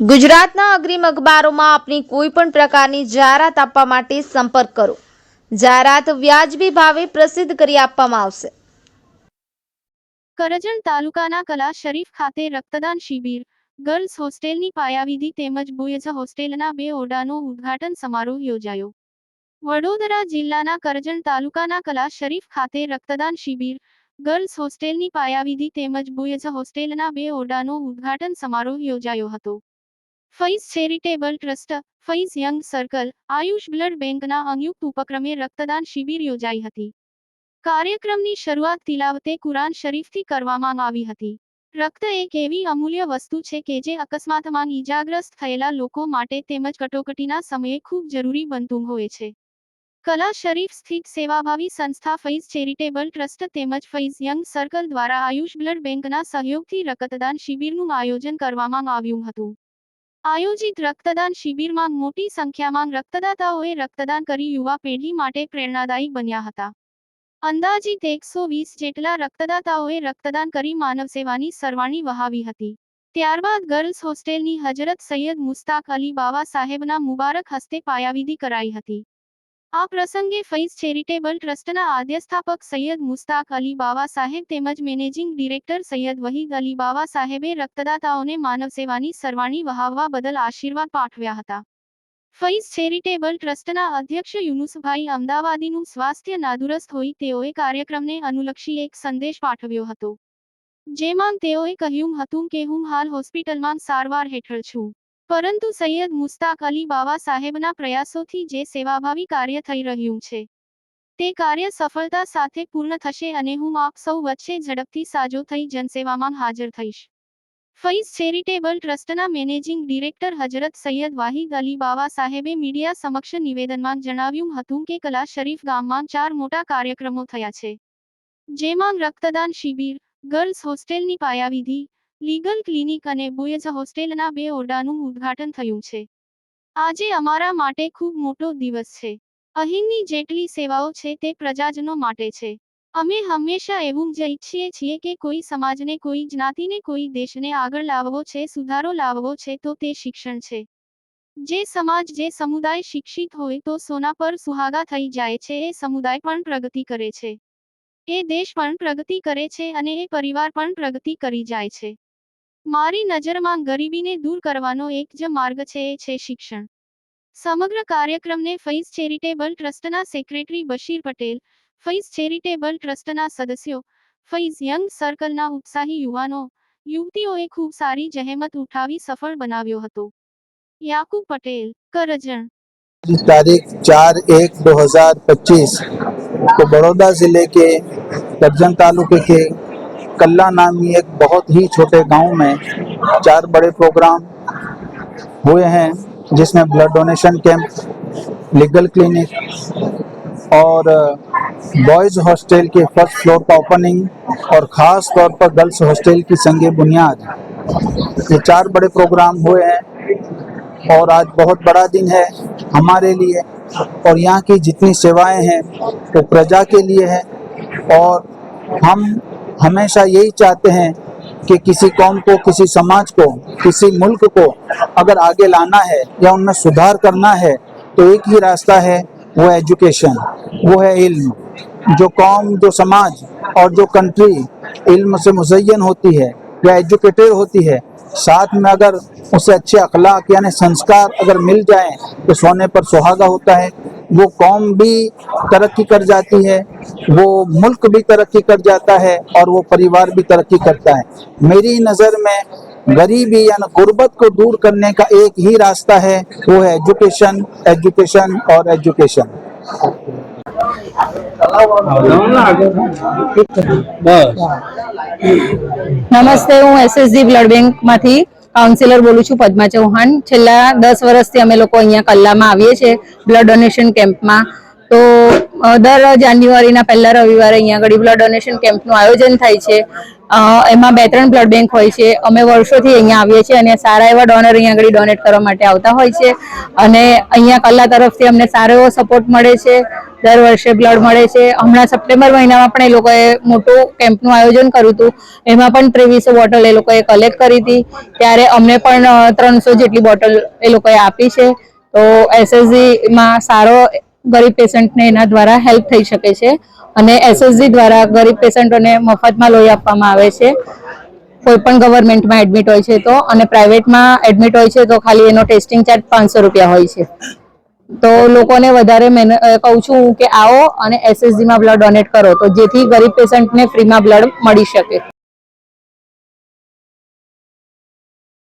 ગુજરાતના અગ્રીમ અખબારોમાં આપની કોઈ પણ પ્રકારની જાહેરાત આપવા માટે સંપર્ક કરો। જાહેરાત વ્યાજબી ભાવે પ્રસિદ્ધ કરી આપવામાં આવશે। કરજણ તાલુકાના કલા શરીફ ખાતે રક્તદાન શિબિર, ગર્લ્સ હોસ્ટેલની પાયાવિધિ તેમજ બોયઝ હોસ્ટેલના 2 ઓરડાનો ઉદ્ઘાટન સમારોહ યોજાયો। વડોદરા જિલ્લાના કરજણ તાલુકાના કલા શરીફ ખાતે રક્તદાન શિબિર, ગર્લ્સ હોસ્ટેલની પાયાવિધિ તેમજ બોયઝ હોસ્ટેલના 2 ઓરડાનો ઉદ્ઘાટન સમારોહ યોજાયો હતો। Faiz charitable trust, Faiz young circle, Ayush blood બેંકના સંયુક્ત ઉપક્રમે રક્તદાન શિબિર યોજાઈ હતી। કાર્યક્રમની શરૂઆત તિલાવતે કુરાન શરીફથી કરવામાં આવી હતી। રક્ત એક એવી અમૂલ્ય વસ્તુ છે કે જે અકસ્માતમાં ઈજાગ્રસ્ત થયેલા લોકો માટે તેમજ કટોકટીના સમયે ખૂબ જરૂરી બનતું હોય છે। કલા શરીફ સ્થિત સેવાભાવી સંસ્થા ફૈઝ ચેરિટેબલ ટ્રસ્ટ તેમજ ફૈઝ યંગ સર્કલ દ્વારા આયુષ બ્લડ બેંકના સહયોગથી રક્તદાન શિબિરનું આયોજન કરવામાં આવ્યું હતું। આયોજિત રક્તદાન શિબિરમાં મોટી સંખ્યામાં રક્તદાતાઓએ રક્તદાન કરી યુવા પેઢી માટે પ્રેરણાદાયી બન્યા હતા। અંદાજિત 120 જેટલા રક્તદાતાઓએ રક્તદાન કરી માનવસેવાની સરવાણી વહાવી હતી। ત્યારબાદ ગર્લ્સ હોસ્ટેલની હજરત સૈયદ મુસ્તાક અલી બાવા સાહેબના મુબારક હસ્તે પાયાવિધિ કરાઈ હતી। આ પ્રસંગે ફૈઝ ચેરિટેબલ ટ્રસ્ટના આદ્યસ્થાપક સૈયદ મુસ્તાક અલી બાવા સાહેબ તેમજ મેનેજિંગ ડિરેક્ટર સૈયદ વહીદ અલી બાવા સાહેબે રક્તદાતાઓને માનવસેવાની સરવાણી વહાવવા બદલ આશીર્વાદ પાઠવ્યા હતા। ફૈઝ ચેરિટેબલ ટ્રસ્ટના અધ્યક્ષ યુનુસભાઈ અમદાવાદીનું સ્વાસ્થ્ય નાદુરસ્ત હોય તેઓએ કાર્યક્રમને અનુલક્ષી એક સંદેશ પાઠવ્યો હતો। જેમાં તેઓએ કહ્યું હતું કે હું હાલ હોસ્પિટલમાં સારવાર હેઠળ છું, પરંતુ સૈયદ મુસ્તાક અલી બાવા સાહેબના પ્રયાસોથી જે સેવાભાવી કાર્ય થઈ રહ્યું છે તે કાર્ય સફળતા સાથે પૂર્ણ થશે અને હું આપ સૌ વચ્ચે ઝડપથી સાજો થઈ જનસેવામાં હાજર થઈશ। ફૈઝ ચેરિટેબલ ટ્રસ્ટના મેનેજિંગ ડિરેક્ટર હજરત સૈયદ વાહિદ અલી બાવા સાહેબે મીડિયા સમક્ષ નિવેદનમાં જણાવ્યું હતું કે કલા શરીફ ગામમાં 4 મોટા કાર્યક્રમો થયા છે, જેમાં રક્તદાન શિબિર, ગર્લ્સ હોસ્ટેલની પાયાવિધિ, લીગલ ક્લિનિક અને બોયઝ હોસ્ટેલના 2 ઓરડાનું ઉદ્ઘાટન થયું છે। આજે અમારા માટે ખૂબ મોટો દિવસ છે। અહીંની જેટલી સેવાઓ છે તે પ્રજાજનો માટે છે। અમે હંમેશા એવું જ ઈચ્છીએ છીએ કે કોઈ સમાજને, કોઈ જ્ઞાતિને, કોઈ દેશને આગળ લાવવો છે, સુધારો લાવવો છે તો તે શિક્ષણ છે। જે સમાજ, જે સમુદાય શિક્ષિત હોય તો સોના પર સુહાગા થઈ જાય છે। એ સમુદાય પણ પ્રગતિ કરે છે, એ દેશ પણ પ્રગતિ કરે છે અને એ પરિવાર પણ પ્રગતિ કરી જાય છે। મારી નજરમાં ગરીબીને દૂર કરવાનો એક જ માર્ગ છે, એ છે શિક્ષણ। સમગ્ર કાર્યક્રમને ફૈઝ ચેરિટેબલ ટ્રસ્ટના સેક્રેટરી બશીર પટેલ, ફૈઝ ચેરિટેબલ ટ્રસ્ટના સદસ્યો, ફૈઝ યંગ સર્કલના ઉત્સાહી યુવાનો, યુવતીઓએ ખૂબ સારી જહેમત ઉઠાવી સફળ બનાવ્યો હતો। याकूब पटेल, करजण। तारीख 4/1/2025 को बड़ौदा जिले के करजन तालुके के कल्ला नामी एक बहुत ही छोटे गांव में 4 बड़े प्रोग्राम हुए हैं, जिसमें blood donation camp, legal clinic और बॉयज़ हॉस्टल के फर्स्ट फ्लोर का ओपनिंग और ख़ास तौर पर गर्ल्स हॉस्टल की संगे बुनियाद, ये 4 बड़े प्रोग्राम हुए हैं। और आज बहुत बड़ा दिन है हमारे लिए, और यहाँ की जितनी सेवाएं हैं वो प्रजा के लिए है। और हम हमेशा यही चाहते हैं कि किसी कौम को, किसी समाज को, किसी मुल्क को अगर आगे लाना है या उनमें सुधार करना है तो एक ही रास्ता है, वो एजुकेशन, वो है इल्म। जो कौम, जो समाज और जो कंट्री इल्म से मुज़य्यन होती है या एजुकेटेड होती है, साथ में अगर उसे अच्छे अखलाक यानी संस्कार अगर मिल जाए तो सोने पर सुहागा होता है। वो कौम भी तरक्की कर जाती है, वो मुल्क भी तरक्की कर जाता है और वो परिवार भी तरक्की करता है। मेरी नज़र में गरीबी यानी गुर्बत को दूर करने का एक ही रास्ता है, वो है एजुकेशन, एजुकेशन और एजुकेशन। નમસ્તે, હું એસએસજી બ્લડ બેંકમાંથી કાઉન્સિલર બોલું છું, પદ્મા ચૌહાણ। છેલ્લા 10 વર્ષથી અમે લોકો અહીંયા કલ્લામાં આવીએ છીએ બ્લડ ડોનેશન કેમ્પમાં। તો દર જાન્યુઆરીના પહેલા રવિવારે અહીંયા આગળ બ્લડ ડોનેશન કેમ્પનું આયોજન થાય છે। એમાં 2-3 બ્લડ બેંક હોય છે. અમે વર્ષોથી અહીંયા આવીએ છીએ અને સારા એવા ડોનર અહીંયા આગળ ડોનેટ કરવા માટે આવતા હોય છે અને અહીંયા કલ્લા તરફથી અમને સારો એવો સપોર્ટ મળે છે. દર વર્ષે બ્લડ મળે છે. હમણાં સપ્ટેમ્બર મહિનામાં પણ એ લોકોએ મોટું કેમ્પનું આયોજન કર્યું હતું. એમાં પણ 2300 બોટલ એ લોકોએ કલેક્ટ કરી હતી. ત્યારે અમને પણ 300 જેટલી બોટલ એ લોકોએ આપી છે. તો એસએસજીમાં સારો ગરીબ પેશન્ટને એના દ્વારા હેલ્પ થઈ શકે છે અને એસએસજી દ્વારા ગરીબ પેશન્ટોને મફતમાં લોહી આપવામાં આવે છે. કોઈ પણ ગવર્મેન્ટમાં એડમિટ હોય છે તો, અને પ્રાઇવેટમાં એડમિટ હોય છે તો ખાલી એનો ટેસ્ટિંગ ચાર્જ 500 રૂપિયા હોય છે. તો લોકોને વધારે કહું છું કે આવો અને એસએસજીમાં બ્લડ ડોનેટ કરો તો જેથી ગરીબ પેશન્ટને ફ્રીમાં બ્લડ મળી શકે.